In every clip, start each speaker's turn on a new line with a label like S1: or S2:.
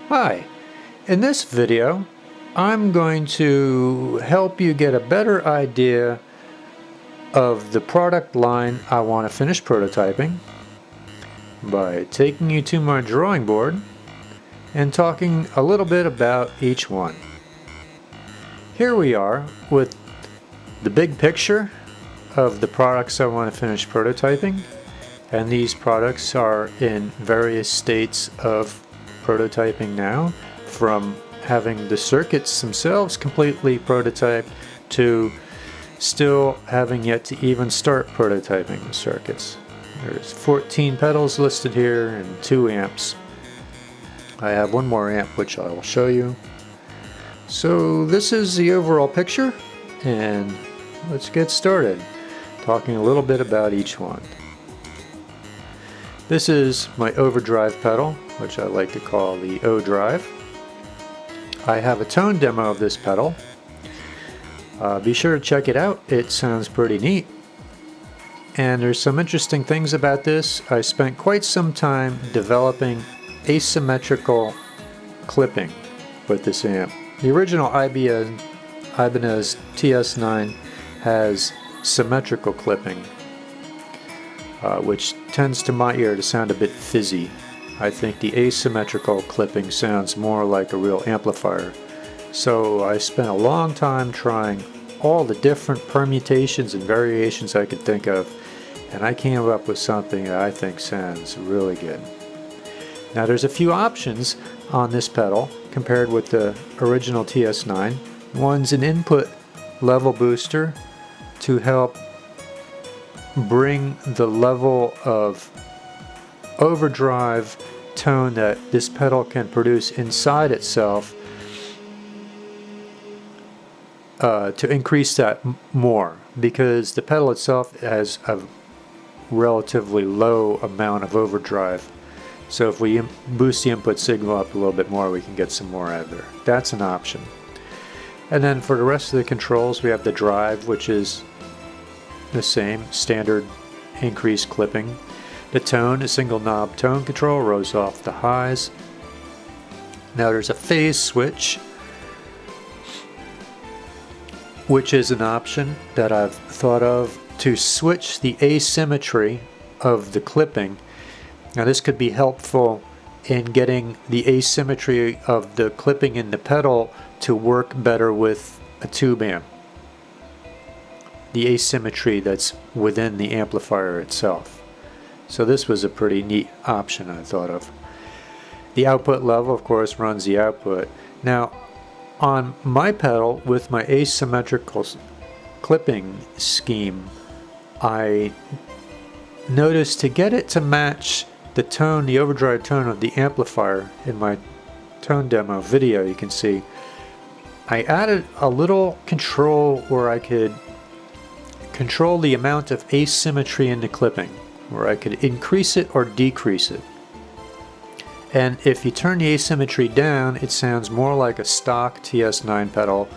S1: Hi, in this video I'm going to help you get a better idea of the product line I want to finish prototyping by taking you to my drawing board and talking a little bit about each one. Here we are with the big picture of the products I want to finish prototyping, and these products are in various states of prototyping now, from having the circuits themselves completely prototyped to still having yet to even start prototyping the circuits. There's 14 pedals listed here and 2 amps. I have one more amp which I will show you. So this is the overall picture, and let's get started talking a little bit about each one. This is my overdrive pedal, which I like to call the O-drive. I have a tone demo of this pedal. Be sure to check it out. It sounds pretty neat. And there's some interesting things about this. I spent quite some time developing asymmetrical clipping with this amp. The original Ibanez TS9 has symmetrical clipping, which tends to my ear to sound a bit fizzy. I think the asymmetrical clipping sounds more like a real amplifier. So I spent a long time trying all the different permutations and variations I could think of, and I came up with something that I think sounds really good. Now there's a few options on this pedal compared with the original TS9. One's an input level booster to help bring the level of overdrive tone that this pedal can produce inside itself to increase that more, because the pedal itself has a relatively low amount of overdrive. So if we boost the input signal up a little bit more, we can get some more out of there. That's an option. And then for the rest of the controls, we have the drive, which is the same standard increased clipping. The tone, a single knob tone control, rose off the highs. Now there's a phase switch, which is an option that I've thought of to switch the asymmetry of the clipping. Now this could be helpful in getting the asymmetry of the clipping in the pedal to work better with a tube amp. The asymmetry that's within the amplifier itself. So this was a pretty neat option I thought of. The output level, of course, runs the output. Now on my pedal with my asymmetrical clipping scheme, I noticed to get it to match the tone, the overdrive tone of the amplifier in my tone demo video, you can see I added a little control where I could control the amount of asymmetry in the clipping, where I could increase it or decrease it. And if you turn the asymmetry down, it sounds more like a stock TS9 pedal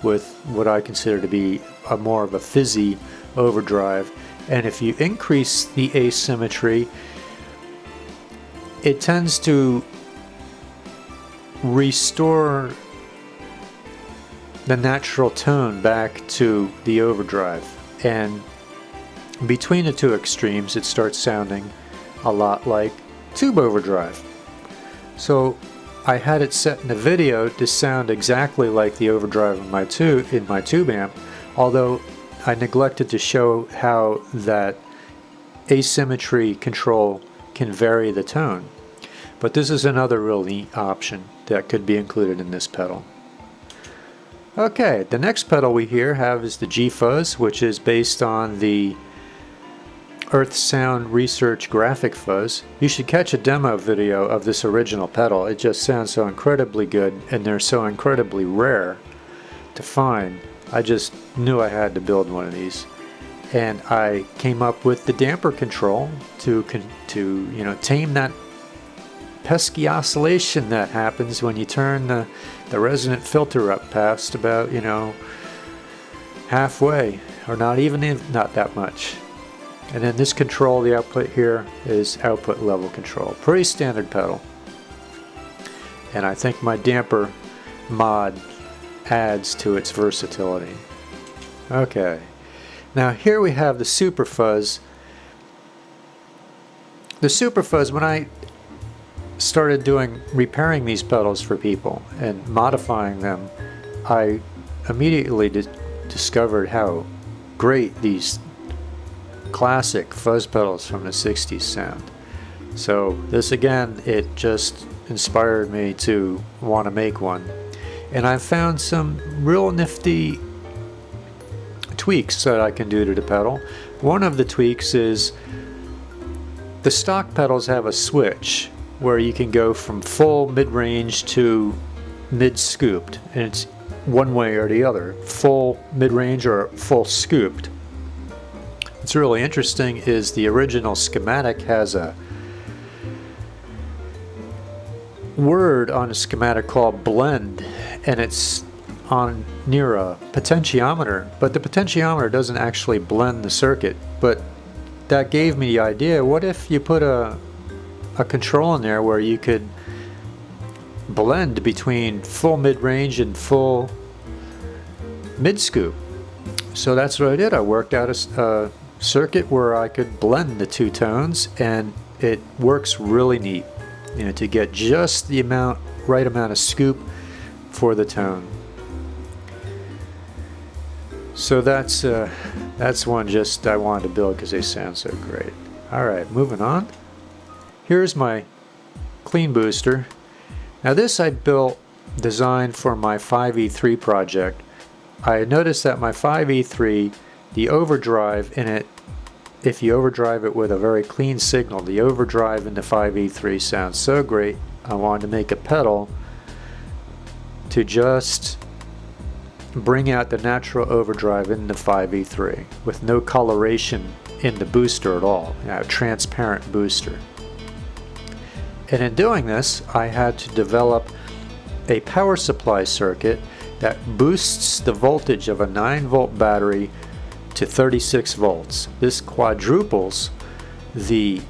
S1: with what I consider to be more of a fizzy overdrive. And if you increase the asymmetry, it tends to restore the natural tone back to the overdrive. And between the two extremes, it starts sounding a lot like tube overdrive. So I had it set in the video to sound exactly like the overdrive in my tube amp, although I neglected to show how that asymmetry control can vary the tone. But this is another real neat option that could be included in this pedal. Okay, the next pedal we here have is the G-Fuzz, which is based on the Earth Sound Research graphic fuzz. You should catch a demo video of this original pedal. It just sounds so incredibly good, and they're so incredibly rare to find. I just knew I had to build one of these, and I came up with the damper control to tame that pesky oscillation that happens when you turn the resonant filter up past about halfway, or not that much. And then this control, the output here, is output level control. Pretty standard pedal. and I think my damper mod adds to its versatility. Okay, now here we have the Super Fuzz. The Super Fuzz, when I started repairing these pedals for people and modifying them, I immediately discovered how great these classic fuzz pedals from the 60s sound. So this again, it just inspired me to want to make one. And I found some real nifty tweaks that I can do to the pedal. One of the tweaks is the stock pedals have a switch where you can go from full mid-range to mid-scooped, and it's one way or the other, full mid-range or full scooped. What's really interesting is the original schematic has a word on a schematic called blend, and it's on near a potentiometer, but the potentiometer doesn't actually blend the circuit. But that gave me the idea, what if you put a control in there where you could blend between full mid-range and full mid-scoop? So that's what I did. I worked out a circuit where I could blend the two tones, and it works really neat, you know, to get just the right amount of scoop for the tone. So that's one just I wanted to build because they sound so great. Alright, moving on. Here's my clean booster. Now this I designed for my 5E3 project. I noticed that my 5E3, the overdrive in it, if you overdrive it with a very clean signal, the overdrive in the 5E3 sounds so great. I wanted to make a pedal to just bring out the natural overdrive in the 5E3 with no coloration in the booster at all, you know, a transparent booster. And in doing this, I had to develop a power supply circuit that boosts the voltage of a 9-volt battery to 36 volts. This quadruples the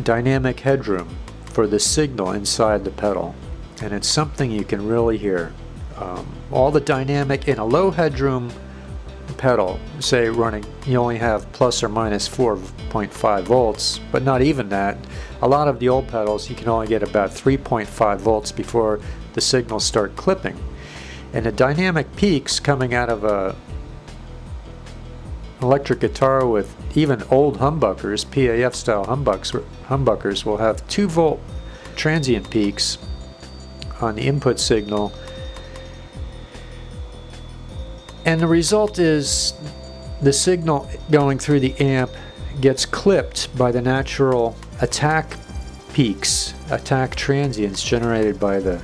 S1: dynamic headroom for the signal inside the pedal, and it's something you can really hear. All the dynamic in a low headroom pedal, say running, you only have plus or minus 4.5 volts, but not even that. A lot of the old pedals, you can only get about 3.5 volts before the signals start clipping. And the dynamic peaks coming out of a electric guitar with even old humbuckers, PAF style humbuckers, will have 2-volt transient peaks on the input signal. And the result is the signal going through the amp gets clipped by the natural attack peaks, attack transients generated by the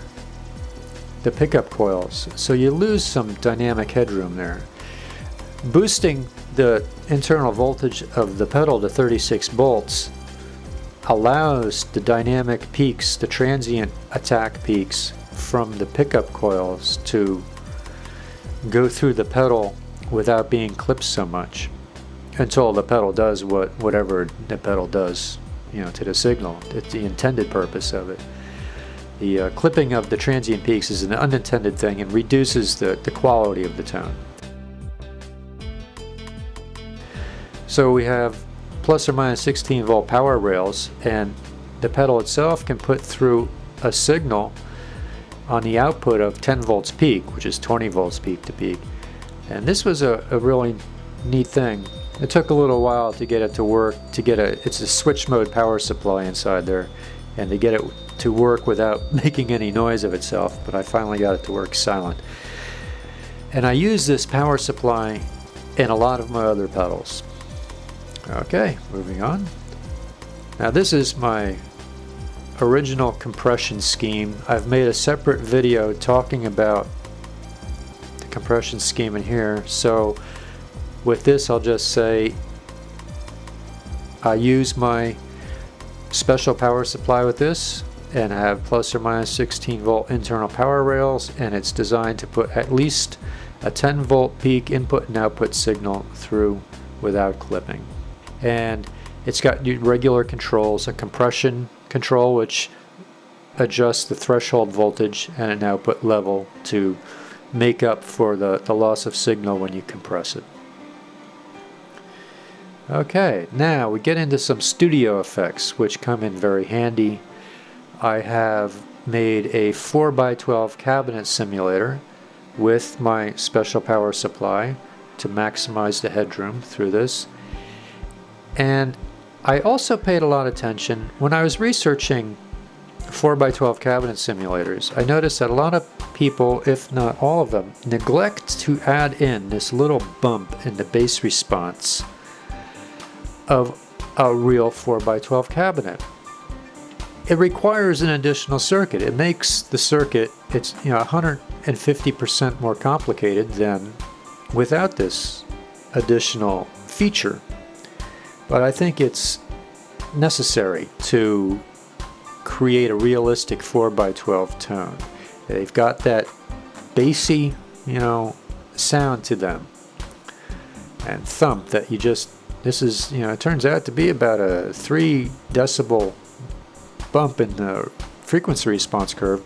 S1: pickup coils. So you lose some dynamic headroom there. Boosting the internal voltage of the pedal to 36 volts allows the dynamic peaks, the transient attack peaks from the pickup coils to go through the pedal without being clipped so much, until the pedal does whatever the pedal does, you know, to the signal. It's the intended purpose of it. The clipping of the transient peaks is an unintended thing and reduces the quality of the tone. So we have plus or minus 16 volt power rails, and the pedal itself can put through a signal on the output of 10 volts peak, which is 20 volts peak to peak. And this was a really neat thing. It took a little while to get it to work, it's a switch mode power supply inside there, and to get it to work without making any noise of itself, but I finally got it to work silent. And I use this power supply in a lot of my other pedals. Okay, moving on. Now this is my original compression scheme. I've made a separate video talking about the compression scheme in here, so with this I'll just say I use my special power supply with this, and I have plus or minus 16 volt internal power rails, and it's designed to put at least a 10 volt peak input and output signal through without clipping. And it's got regular controls, a compression control which adjust the threshold voltage and an output level to make up for the loss of signal when you compress it. Okay, now we get into some studio effects which come in very handy. I have made a 4x12 cabinet simulator with my special power supply to maximize the headroom through this. And I also paid a lot of attention when I was researching 4x12 cabinet simulators. I noticed that a lot of people, if not all of them, neglect to add in this little bump in the bass response of a real 4x12 cabinet. It requires an additional circuit. It makes the circuit, it's 150% more complicated than without this additional feature. But I think it's necessary to create a realistic 4x12 tone. They've got that bassy, sound to them and thump that you just, this is, it turns out to be about a 3 decibel bump in the frequency response curve,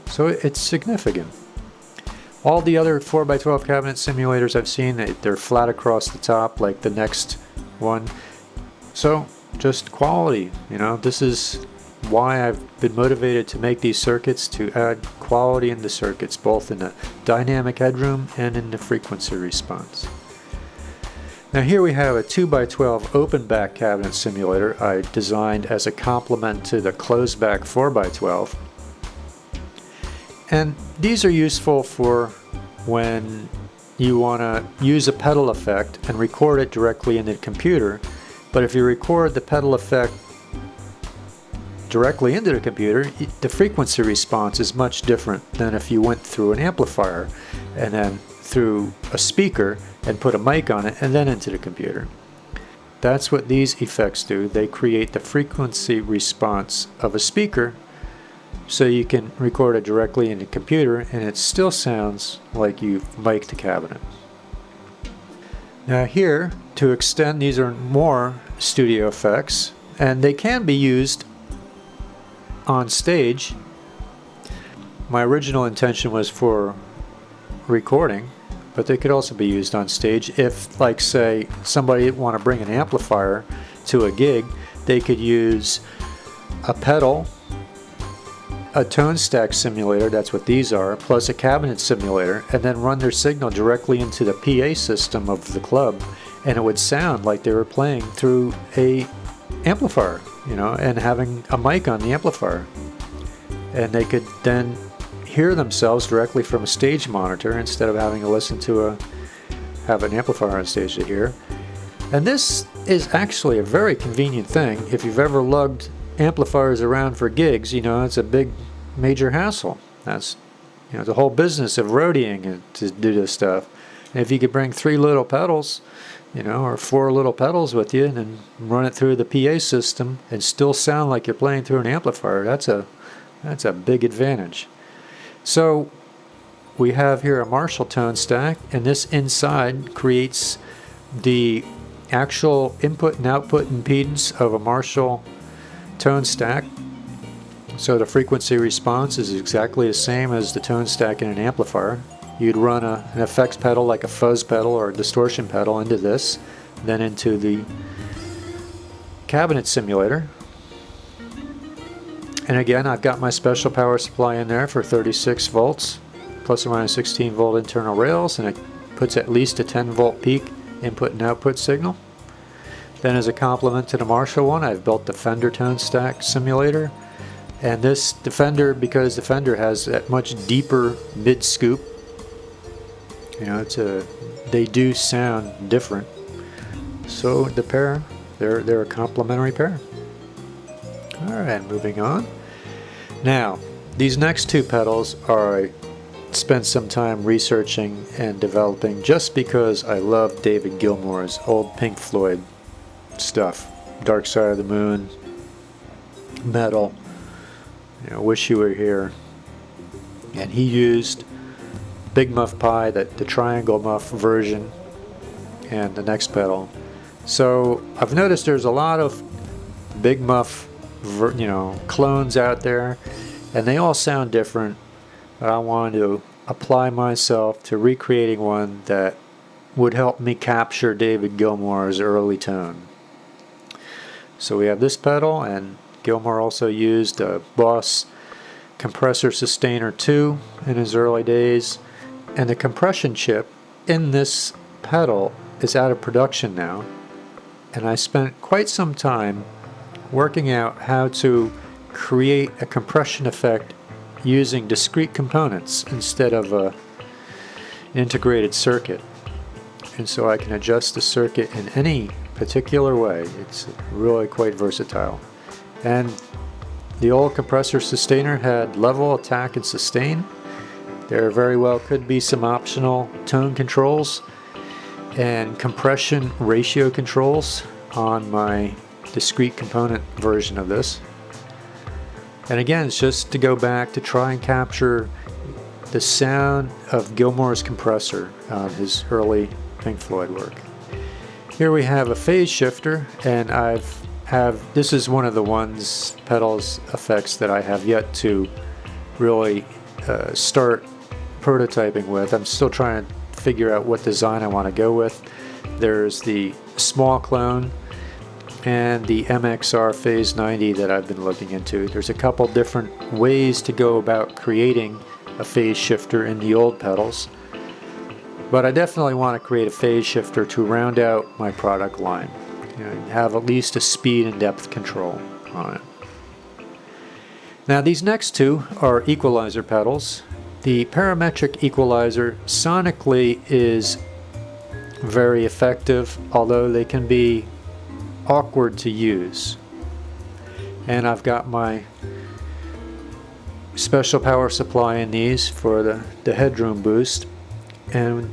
S1: so it's significant. All the other 4x12 cabinet simulators I've seen, they're flat across the top like the next one. So just quality, this is why I've been motivated to make these circuits, to add quality in the circuits, both in the dynamic headroom and in the frequency response. Now here we have a 2x12 open back cabinet simulator I designed as a complement to the closed back 4x12. And these are useful for when you want to use a pedal effect and record it directly into the computer. But if you record the pedal effect directly into the computer, the frequency response is much different than if you went through an amplifier and then through a speaker and put a mic on it and then into the computer. That's what these effects do. They create the frequency response of a speaker so you can record it directly in the computer and it still sounds like you've mic'd the cabinet. Now here, to extend, these are more studio effects and they can be used on stage. My original intention was for recording, but they could also be used on stage if, like, say, somebody want to bring an amplifier to a gig. They could use a pedal, a tone stack simulator, that's what these are, plus a cabinet simulator, and then run their signal directly into the PA system of the club, and it would sound like they were playing through a amplifier, and having a mic on the amplifier. And they could then hear themselves directly from a stage monitor instead of having to listen to have an amplifier on stage to hear. And this is actually a very convenient thing. If you've ever lugged amplifiers around for gigs, it's a big major hassle. That's the whole business of roadieing to do this stuff. And if you could bring 3 little pedals, or 4 little pedals with you and then run it through the PA system and still sound like you're playing through an amplifier, that's a big advantage. So we have here a Marshall tone stack, and this inside creates the actual input and output impedance of a Marshall tone stack. So the frequency response is exactly the same as the tone stack in an amplifier. You'd run an effects pedal like a fuzz pedal or a distortion pedal into this, then into the cabinet simulator. And again, I've got my special power supply in there for 36 volts, plus or minus 16 volt internal rails, and it puts at least a 10 volt peak input and output signal. Then as a complement to the Marshall one, I've built the Fender tone stack simulator. And this Fender, because the Fender has that much deeper mid scoop, they do sound different. So the pair, they're a complementary pair. Alright, moving on. Now, these next 2 pedals I spent some time researching and developing just because I love David Gilmour's old Pink Floyd stuff. Dark Side of the Moon, Metal, Wish You Were Here. And he used Big Muff Pi, the triangle muff version, and the next pedal. So I've noticed there's a lot of Big Muff clones out there, and they all sound different, but I wanted to apply myself to recreating one that would help me capture David Gilmour's early tone. So we have this pedal, and Gilmour also used a Boss Compressor Sustainer 2 in his early days, and the compression chip in this pedal is out of production now, and I spent quite some time working out how to create a compression effect using discrete components instead of an integrated circuit. And so I can adjust the circuit in any particular way. It's really quite versatile. And the old compressor sustainer had level, attack, and sustain. There very well could be some optional tone controls and compression ratio controls on my discrete component version of this. And again, it's just to go back to try and capture the sound of Gilmour's compressor on his early Pink Floyd work. Here we have a phase shifter, and this is one of the pedals effects that I have yet to really start prototyping with. I'm still trying to figure out what design I want to go with. There's the small clone and the MXR Phase 90 that I've been looking into. There's a couple different ways to go about creating a phase shifter in the old pedals, but I definitely want to create a phase shifter to round out my product line, have at least a speed and depth control on it. Now these next two are equalizer pedals. The parametric equalizer sonically is very effective, although they can be awkward to use. And I've got my special power supply in these for the headroom boost. And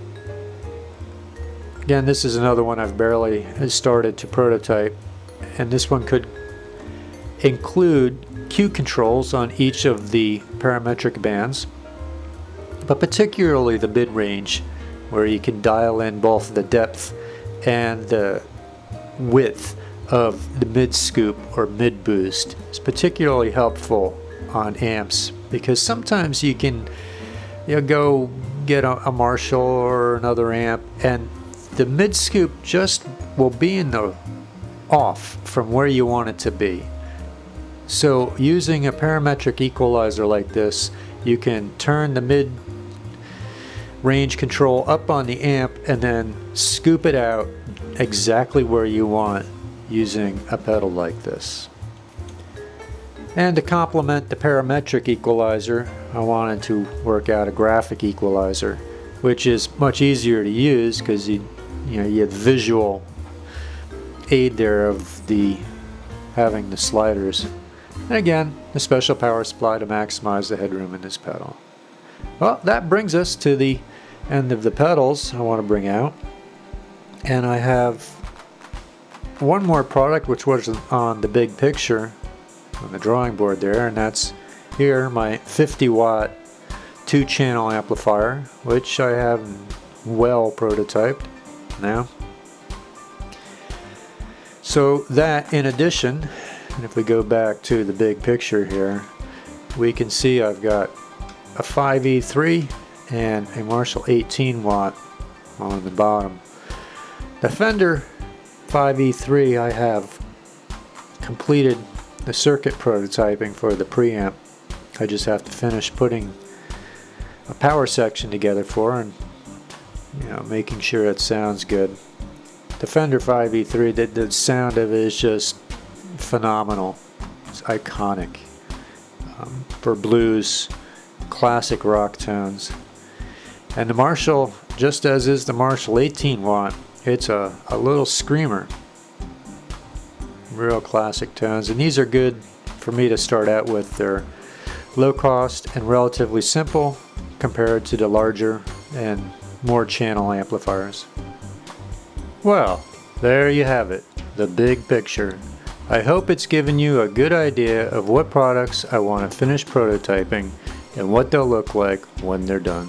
S1: again, this is another one I've barely started to prototype, and this one could include cue controls on each of the parametric bands, but particularly the mid-range, where you can dial in both the depth and the width of the mid-scoop or mid-boost. It's particularly helpful on amps, because sometimes you can go get a Marshall or another amp, and the mid-scoop just will be in the off from where you want it to be. So using a parametric equalizer like this, you can turn the mid-range control up on the amp and then scoop it out exactly where you want using a pedal like this. And to complement the parametric equalizer, I wanted to work out a graphic equalizer, which is much easier to use because you have visual aid there of having the sliders. And again, the special power supply to maximize the headroom in this pedal. Well, that brings us to the end of the pedals I want to bring out. And I have one more product which was on the big picture on the drawing board there, and that's here, my 50-watt 2-channel amplifier, which I have well prototyped now. So that in addition, and if we go back to the big picture here, we can see I've got a 5E3 and a Marshall 18-watt on the bottom. The Fender 5E3, I have completed the circuit prototyping for the preamp. I just have to finish putting a power section together for, and making sure it sounds good. The Fender 5E3, the sound of it is just phenomenal. It's iconic for blues, classic rock tones. And the Marshall, just as is the Marshall 18-watt, it's a little screamer. Real classic tones, and these are good for me to start out with. They're low cost and relatively simple compared to the larger and more channel amplifiers. Well, there you have it, the big picture. I hope it's given you a good idea of what products I want to finish prototyping and what they'll look like when they're done.